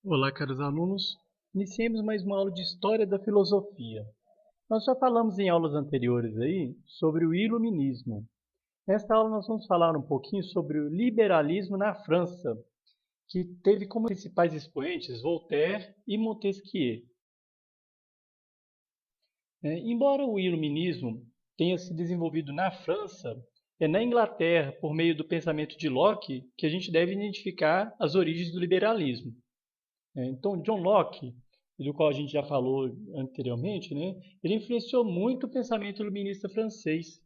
Olá, caros alunos. Iniciemos mais uma aula de História da Filosofia. Nós já falamos em aulas anteriores aí sobre o Iluminismo. Nesta aula nós vamos falar um pouquinho sobre o liberalismo na França, que teve como principais expoentes Voltaire e Montesquieu. Embora o Iluminismo tenha se desenvolvido na França, é na Inglaterra, por meio do pensamento de Locke, que a gente deve identificar as origens do liberalismo. Então, John Locke, do qual a gente já falou anteriormente, ele influenciou muito o pensamento iluminista francês,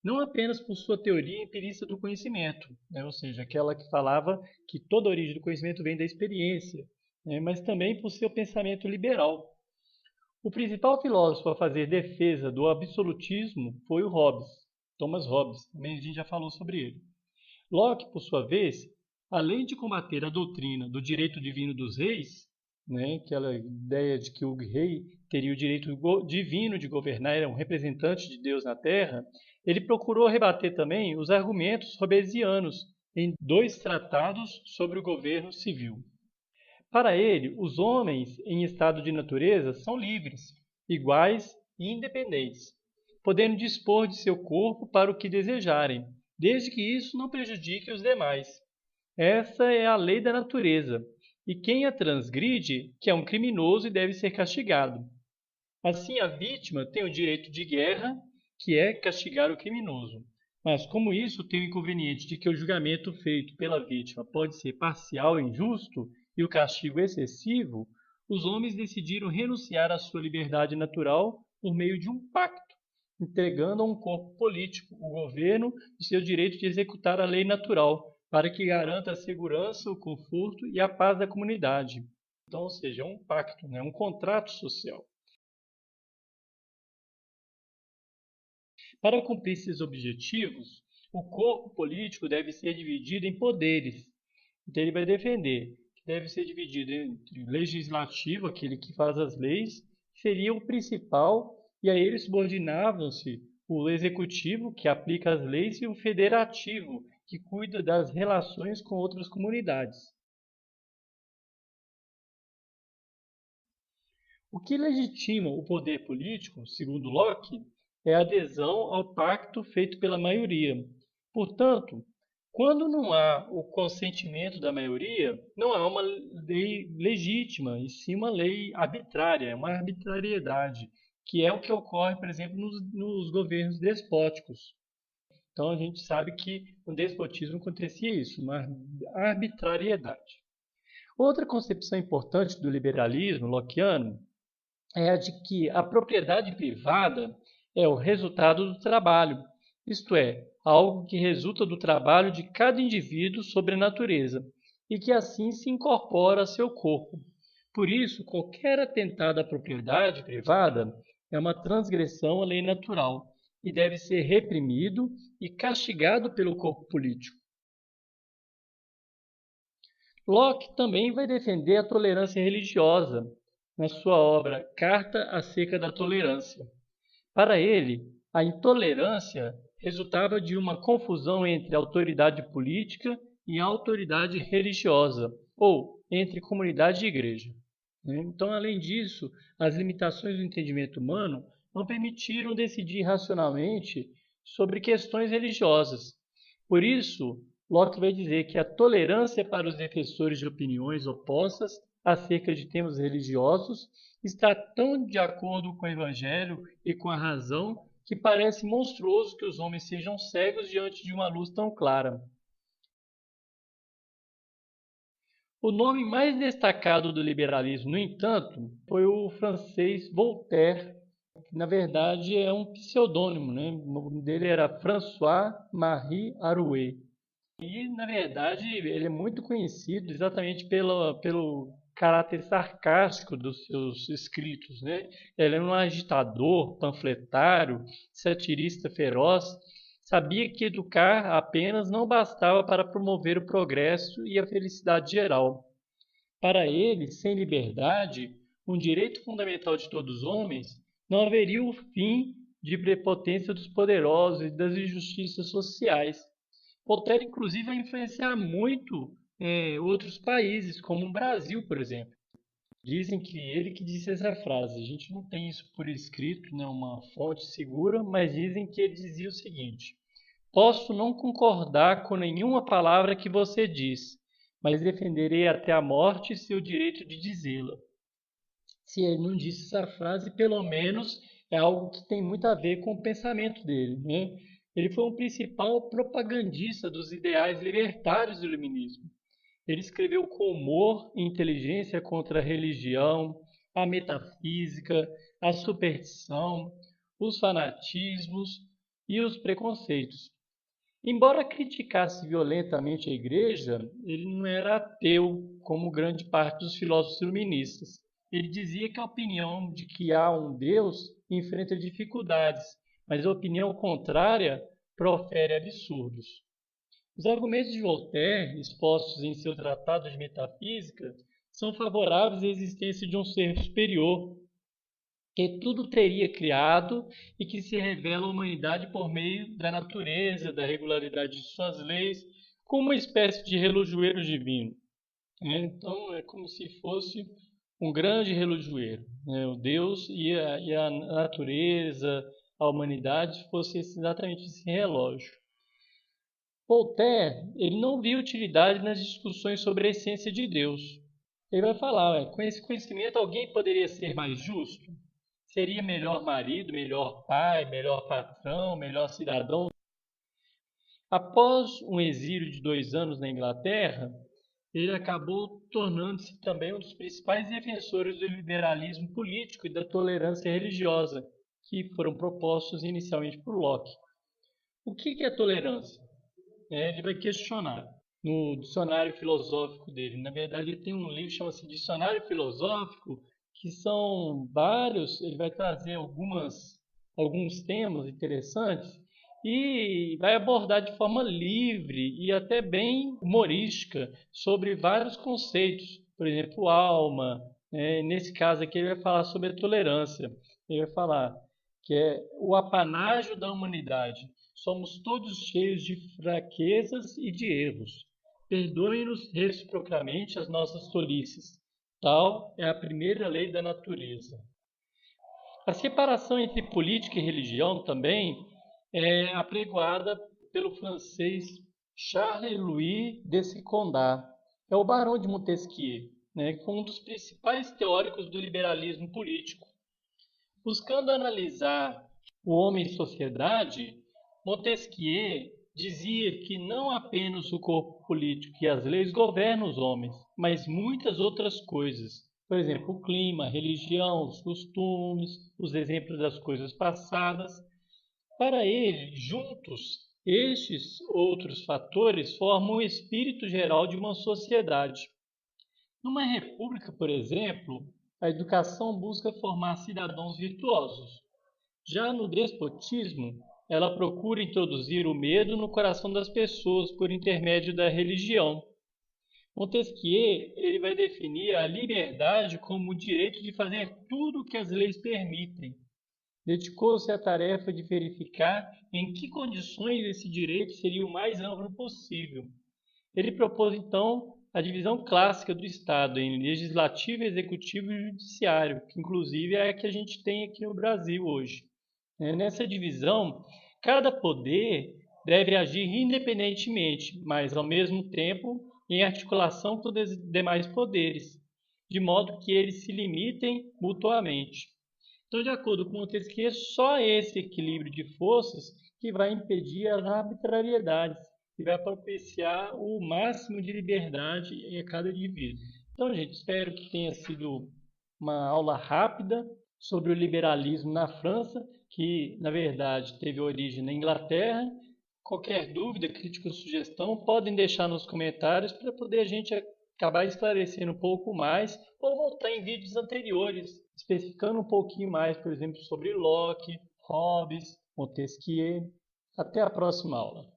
não apenas por sua teoria empirista do conhecimento, ou seja, aquela que falava que toda a origem do conhecimento vem da experiência, mas também por seu pensamento liberal. O principal filósofo a fazer defesa do absolutismo foi o Hobbes, Thomas Hobbes, também a gente já falou sobre ele. Locke, por sua vez, além de combater a doutrina do direito divino dos reis, aquela ideia de que o rei teria o direito divino de governar, era um representante de Deus na Terra, ele procurou rebater também os argumentos hobbesianos em dois tratados sobre o governo civil. Para ele, os homens em estado de natureza são livres, iguais e independentes, podendo dispor de seu corpo para o que desejarem, desde que isso não prejudique os demais. Essa é a lei da natureza, e quem a transgride, que é um criminoso e deve ser castigado. Assim, a vítima tem o direito de guerra, que é castigar o criminoso. Mas, como isso tem o inconveniente de que o julgamento feito pela vítima pode ser parcial e injusto e o castigo excessivo, os homens decidiram renunciar à sua liberdade natural por meio de um pacto, entregando a um corpo político, o governo, o seu direito de executar a lei natural, para que garanta a segurança, o conforto e a paz da comunidade. Então, ou seja, é um pacto, um contrato social. Para cumprir esses objetivos, o corpo político deve ser dividido em poderes. Então, ele vai defender que deve ser dividido entre o legislativo, aquele que faz as leis, que seria o principal, e a ele subordinavam-se o executivo, que aplica as leis, e o federativo, que cuida das relações com outras comunidades. O que legitima o poder político, segundo Locke, é a adesão ao pacto feito pela maioria. Portanto, quando não há o consentimento da maioria, não há uma lei legítima, e sim uma lei arbitrária, uma arbitrariedade, que é o que ocorre, por exemplo, nos governos despóticos. Então a gente sabe que no despotismo acontecia isso, uma arbitrariedade. Outra concepção importante do liberalismo lockeano é a de que a propriedade privada é o resultado do trabalho, isto é, algo que resulta do trabalho de cada indivíduo sobre a natureza e que assim se incorpora a seu corpo. Por isso, qualquer atentado à propriedade privada é uma transgressão à lei natural e deve ser reprimido e castigado pelo corpo político. Locke também vai defender a tolerância religiosa na sua obra Carta acerca da Tolerância. Para ele, a intolerância resultava de uma confusão entre autoridade política e autoridade religiosa, ou entre comunidade e igreja. Então, além disso, as limitações do entendimento humano não permitiram decidir racionalmente sobre questões religiosas. Por isso, Locke vai dizer que a tolerância para os defensores de opiniões opostas acerca de temas religiosos está tão de acordo com o Evangelho e com a razão que parece monstruoso que os homens sejam cegos diante de uma luz tão clara. O nome mais destacado do liberalismo, no entanto, foi o francês Voltaire, que na verdade é um pseudônimo, O nome dele era François-Marie Arouet. E, na verdade, ele é muito conhecido exatamente pelo caráter sarcástico dos seus escritos, Ele era um agitador, panfletário, satirista feroz. Sabia que educar apenas não bastava para promover o progresso e a felicidade geral. Para ele, sem liberdade, um direito fundamental de todos os homens, não haveria o fim de prepotência dos poderosos e das injustiças sociais. Voltaire, inclusive, vai influenciar muito outros países, como o Brasil, por exemplo. Dizem que ele que disse essa frase. A gente não tem isso por escrito, né, uma fonte segura, mas dizem que ele dizia o seguinte: posso não concordar com nenhuma palavra que você diz, mas defenderei até a morte seu direito de dizê-la. Se ele não disse essa frase, pelo menos é algo que tem muito a ver com o pensamento dele, né? Ele foi um principal propagandista dos ideais libertários do iluminismo. Ele escreveu com humor e inteligência contra a religião, a metafísica, a superstição, os fanatismos e os preconceitos. Embora criticasse violentamente a Igreja, ele não era ateu, como grande parte dos filósofos iluministas. Ele dizia que a opinião de que há um Deus enfrenta dificuldades, mas a opinião contrária profere absurdos. Os argumentos de Voltaire, expostos em seu Tratado de Metafísica, são favoráveis à existência de um ser superior, que tudo teria criado e que se revela à humanidade por meio da natureza, da regularidade de suas leis, como uma espécie de relojoeiro divino. Então, é como se fosse um grande relojoeiro. O Deus e a natureza, a humanidade, fosse exatamente esse relógio. Voltaire, ele não viu utilidade nas discussões sobre a essência de Deus. Ele vai falar, com esse conhecimento alguém poderia ser mais justo? Seria melhor marido, melhor pai, melhor patrão, melhor cidadão? Após um exílio de 2 anos na Inglaterra, ele acabou tornando-se também um dos principais defensores do liberalismo político e da tolerância religiosa, que foram propostos inicialmente por Locke. O que é tolerância? Ele vai questionar no dicionário filosófico dele. Na verdade, ele tem um livro que chama-se Dicionário Filosófico, que são vários, ele vai trazer alguns temas interessantes e vai abordar de forma livre e até bem humorística sobre vários conceitos, por exemplo, alma. Nesse caso aqui ele vai falar sobre a tolerância. Ele vai falar que é o apanágio da humanidade. Somos todos cheios de fraquezas e de erros. Perdoem-nos reciprocamente as nossas tolices. Tal é a primeira lei da natureza. A separação entre política e religião também é apregoada pelo francês Charles-Louis de Secondat. É o Barão de Montesquieu, que foi um dos principais teóricos do liberalismo político. Buscando analisar o homem em sociedade, Montesquieu dizia que não apenas o corpo político e as leis governam os homens, mas muitas outras coisas. Por exemplo, o clima, a religião, os costumes, os exemplos das coisas passadas. Para ele, juntos, estes outros fatores formam o espírito geral de uma sociedade. Numa república, por exemplo, a educação busca formar cidadãos virtuosos. Já no despotismo, ela procura introduzir o medo no coração das pessoas por intermédio da religião. Montesquieu ele vai definir a liberdade como o direito de fazer tudo o que as leis permitem. Dedicou-se à tarefa de verificar em que condições esse direito seria o mais amplo possível. Ele propôs, então, a divisão clássica do Estado em legislativo, executivo e judiciário, que inclusive é a que a gente tem aqui no Brasil hoje. Nessa divisão, cada poder deve agir independentemente, mas ao mesmo tempo em articulação com os demais poderes, de modo que eles se limitem mutuamente. Então, de acordo com Montesquieu, só esse equilíbrio de forças que vai impedir as arbitrariedades e vai propiciar o máximo de liberdade em cada indivíduo. Então, gente, espero que tenha sido uma aula rápida sobre o liberalismo na França, que, na verdade, teve origem na Inglaterra. Qualquer dúvida, crítica ou sugestão, podem deixar nos comentários para poder a gente acabar esclarecendo um pouco mais ou voltar em vídeos anteriores, especificando um pouquinho mais, por exemplo, sobre Locke, Hobbes, Montesquieu. Até a próxima aula.